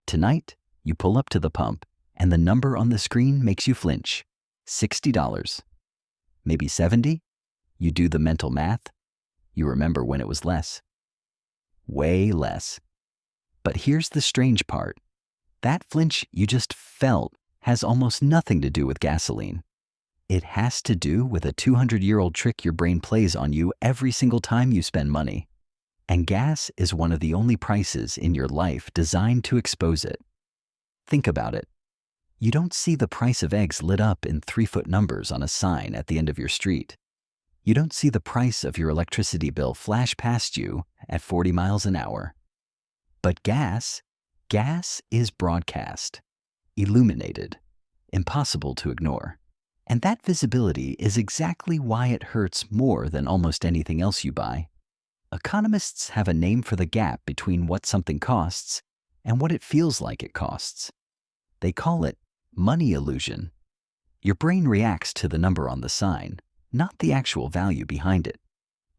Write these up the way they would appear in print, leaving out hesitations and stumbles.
Tonight, you pull up to the pump, and the number on the screen makes you flinch. $60. Maybe 70? You do the mental math. You remember when it was less. Way less. But here's the strange part. That flinch you just felt has almost nothing to do with gasoline. It has to do with a 200-year-old trick your brain plays on you every single time you spend money. And gas is one of the only prices in your life designed to expose it. Think about it. You don't see the price of eggs lit up in 3-foot numbers on a sign at the end of your street. You don't see the price of your electricity bill flash past you at 40 miles an hour. But gas is broadcast, illuminated, impossible to ignore. And that visibility is exactly why it hurts more than almost anything else you buy. Economists have a name for the gap between what something costs and what it feels like it costs. They call it money illusion. Your brain reacts to the number on the sign, not the actual value behind it.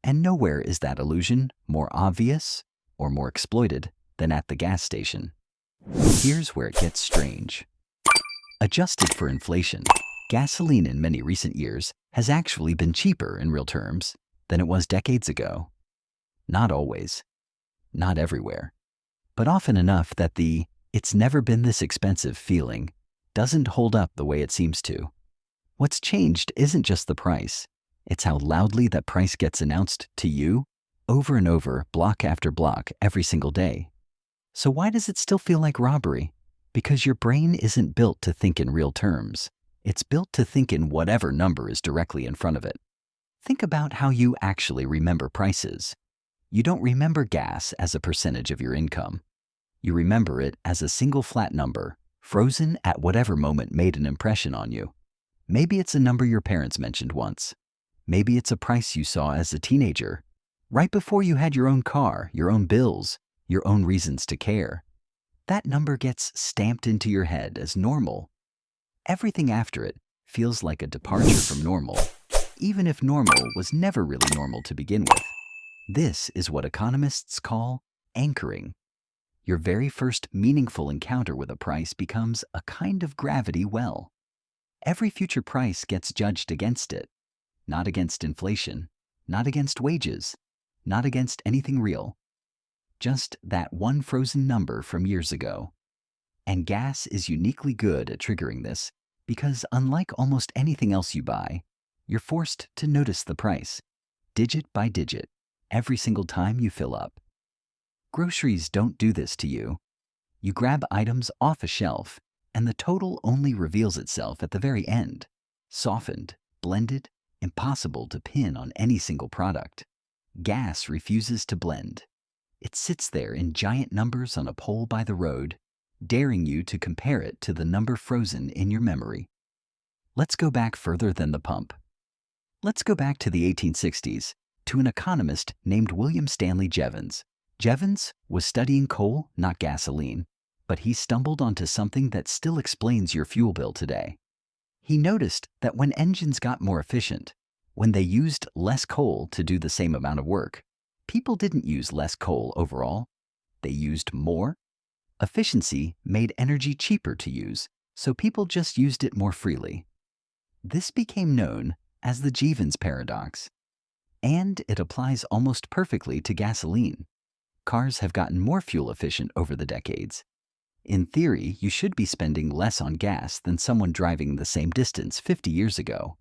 And nowhere is that illusion more obvious or more exploited than at the gas station. Here's where it gets strange. Adjusted for inflation, gasoline in many recent years has actually been cheaper in real terms than it was decades ago. Not always, not everywhere, but often enough that the "it's never been this expensive" feeling doesn't hold up the way it seems to. What's changed isn't just the price, it's how loudly that price gets announced to you over and over, block after block, every single day. So why does it still feel like robbery? Because your brain isn't built to think in real terms. It's built to think in whatever number is directly in front of it. Think about how you actually remember prices. You don't remember gas as a percentage of your income. You remember it as a single flat number, frozen at whatever moment made an impression on you. Maybe it's a number your parents mentioned once. Maybe it's a price you saw as a teenager, right before you had your own car, your own bills, your own reasons to care. That number gets stamped into your head as normal. Everything after it feels like a departure from normal, even if normal was never really normal to begin with. This is what economists call anchoring. Your very first meaningful encounter with a price becomes a kind of gravity well. Every future price gets judged against it, not against inflation, not against wages, not against anything real. Just that one frozen number from years ago. And gas is uniquely good at triggering this because, unlike almost anything else you buy, you're forced to notice the price, digit by digit, every single time you fill up. Groceries don't do this to you. You grab items off a shelf, and the total only reveals itself at the very end, softened, blended, impossible to pin on any single product. Gas refuses to blend. It sits there in giant numbers on a pole by the road, daring you to compare it to the number frozen in your memory. Let's go back further than the pump. Let's go back to the 1860s, to an economist named William Stanley Jevons. Jevons was studying coal, not gasoline, but he stumbled onto something that still explains your fuel bill today. He noticed that when engines got more efficient, when they used less coal to do the same amount of work, people didn't use less coal overall. They used more. Efficiency made energy cheaper to use, so people just used it more freely. This became known as the Jevons paradox. And it applies almost perfectly to gasoline. Cars have gotten more fuel efficient over the decades. In theory, you should be spending less on gas than someone driving the same distance 50 years ago.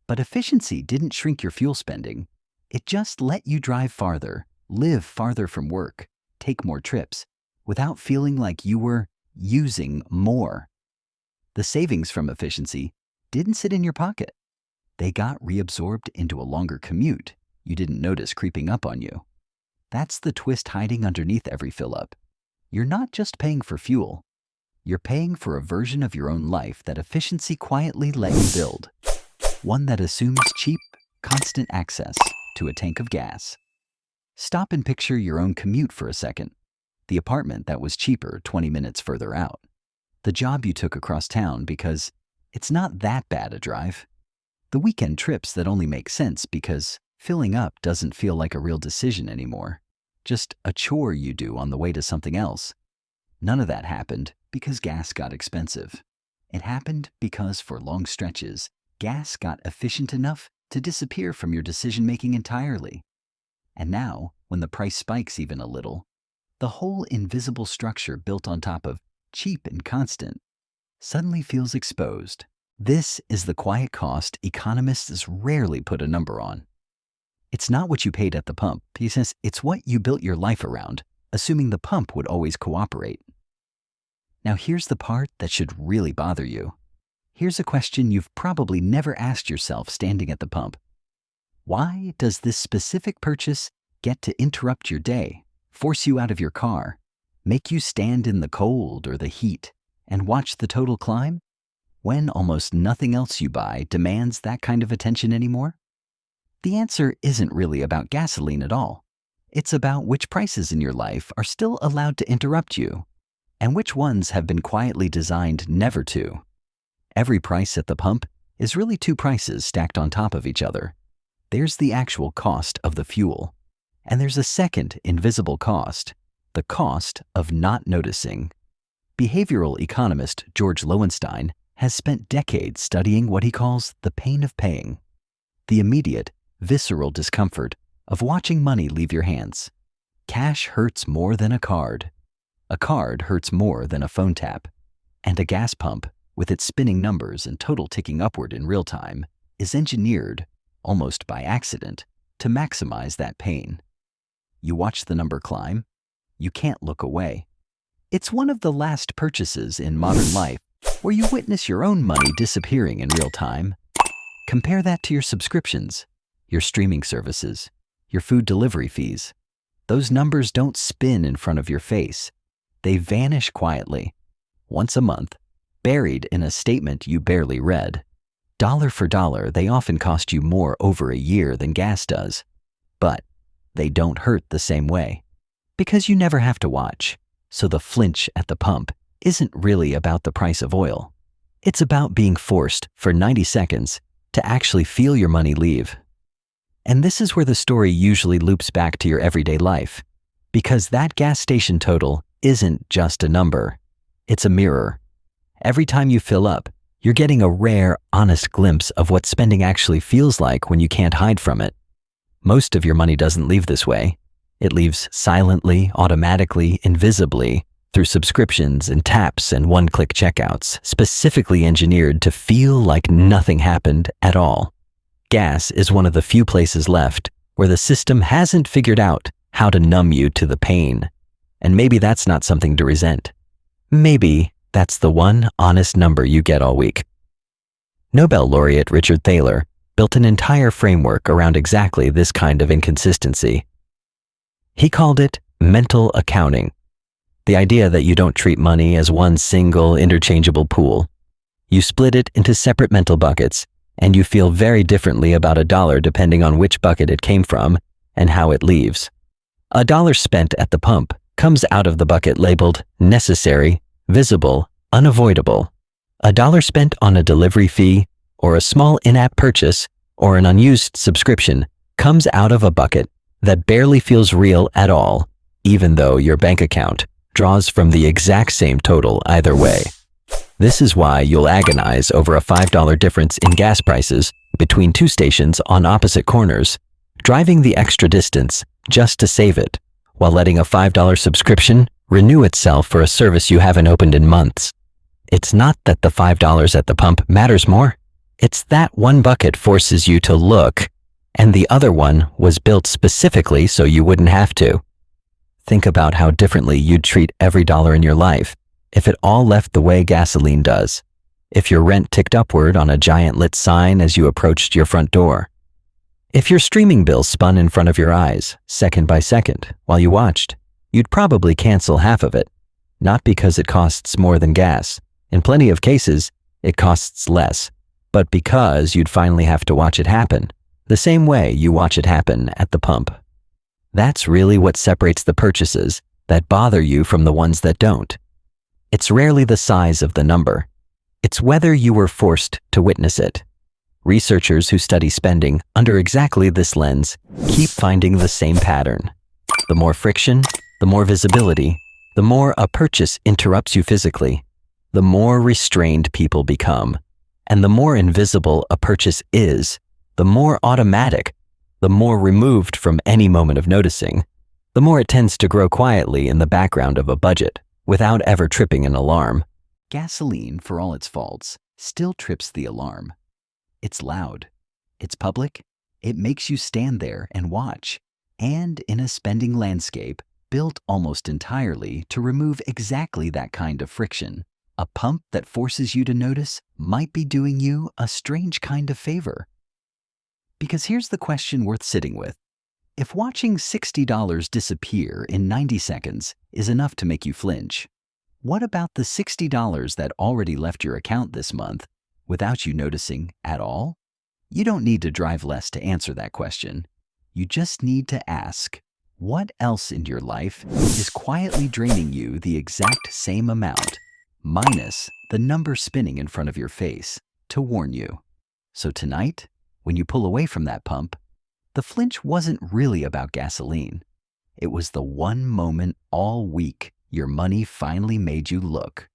But efficiency didn't shrink your fuel spending. It just let you drive farther, live farther from work, take more trips, without feeling like you were using more. The savings from efficiency didn't sit in your pocket. They got reabsorbed into a longer commute you didn't notice creeping up on you. That's the twist hiding underneath every fill-up. You're not just paying for fuel. You're paying for a version of your own life that efficiency quietly let you build. One that assumes cheap, constant access to a tank of gas. Stop and picture your own commute for a second. The apartment that was cheaper 20 minutes further out. The job you took across town because it's not that bad a drive. The weekend trips that only make sense because filling up doesn't feel like a real decision anymore. Just a chore you do on the way to something else. None of that happened because gas got expensive. It happened because for long stretches, gas got efficient enough to disappear from your decision-making entirely. And now, when the price spikes even a little, the whole invisible structure built on top of cheap and constant suddenly feels exposed. This is the quiet cost economists rarely put a number on. It's not what you paid at the pump, because it's what you built your life around, assuming the pump would always cooperate. Now here's the part that should really bother you. Here's a question you've probably never asked yourself standing at the pump. Why does this specific purchase get to interrupt your day, force you out of your car, make you stand in the cold or the heat, and watch the total climb, when almost nothing else you buy demands that kind of attention anymore? The answer isn't really about gasoline at all. It's about which prices in your life are still allowed to interrupt you, and which ones have been quietly designed never to. Every price at the pump is really two prices stacked on top of each other. There's the actual cost of the fuel, and there's a second invisible cost, the cost of not noticing. Behavioral economist George Loewenstein has spent decades studying what he calls the pain of paying, the immediate, visceral discomfort of watching money leave your hands. Cash hurts more than a card. A card hurts more than a phone tap. And a gas pump, with its spinning numbers and total ticking upward in real time, is engineered, almost by accident, to maximize that pain. You watch the number climb. You can't look away. It's one of the last purchases in modern life where you witness your own money disappearing in real time. Compare that to your subscriptions, your streaming services, your food delivery fees. Those numbers don't spin in front of your face. They vanish quietly, once a month, buried in a statement you barely read. Dollar for dollar, they often cost you more over a year than gas does. But they don't hurt the same way, because you never have to watch. So the flinch at the pump isn't really about the price of oil. It's about being forced for 90 seconds to actually feel your money leave. And this is where the story usually loops back to your everyday life, because that gas station total isn't just a number. It's a mirror. Every time you fill up, you're getting a rare, honest glimpse of what spending actually feels like when you can't hide from it. Most of your money doesn't leave this way. It leaves silently, automatically, invisibly, through subscriptions and taps and one-click checkouts, specifically engineered to feel like nothing happened at all. Gas is one of the few places left where the system hasn't figured out how to numb you to the pain. And maybe that's not something to resent. Maybe that's the one honest number you get all week. Nobel laureate Richard Thaler built an entire framework around exactly this kind of inconsistency. He called it mental accounting, the idea that you don't treat money as one single interchangeable pool. You split it into separate mental buckets, and you feel very differently about a dollar depending on which bucket it came from and how it leaves. A dollar spent at the pump comes out of the bucket labeled necessary, visible, unavoidable. A dollar spent on a delivery fee or a small in-app purchase or an unused subscription comes out of a bucket that barely feels real at all, even though your bank account draws from the exact same total either way. This is why you'll agonize over a $5 difference in gas prices between two stations on opposite corners, driving the extra distance just to save it, while letting a $5 subscription renew itself for a service you haven't opened in months. It's not that the $5 at the pump matters more. It's that one bucket forces you to look, and the other one was built specifically so you wouldn't have to. Think about how differently you'd treat every dollar in your life if it all left the way gasoline does, if your rent ticked upward on a giant lit sign as you approached your front door, if your streaming bill spun in front of your eyes, second by second, while you watched, you'd probably cancel half of it, not because it costs more than gas. In plenty of cases, it costs less, but because you'd finally have to watch it happen, the same way you watch it happen at the pump. That's really what separates the purchases that bother you from the ones that don't. It's rarely the size of the number. It's whether you were forced to witness it. Researchers who study spending under exactly this lens keep finding the same pattern. The more friction, the more visibility, The more a purchase interrupts you physically, the more restrained people become. And the more invisible a purchase is, the more automatic, the more removed from any moment of noticing, the more it tends to grow quietly in the background of a budget without ever tripping an alarm. Gasoline, for all its faults, still trips the alarm. It's loud. It's public. It makes you stand there and watch. And in a spending landscape built almost entirely to remove exactly that kind of friction, a pump that forces you to notice might be doing you a strange kind of favor. Because here's the question worth sitting with. If watching $60 disappear in 90 seconds is enough to make you flinch, what about the $60 that already left your account this month without you noticing at all? You don't need to drive less to answer that question. You just need to ask, what else in your life is quietly draining you the exact same amount, minus the number spinning in front of your face, to warn you? So tonight, when you pull away from that pump, the flinch wasn't really about gasoline. It was the one moment all week your money finally made you look.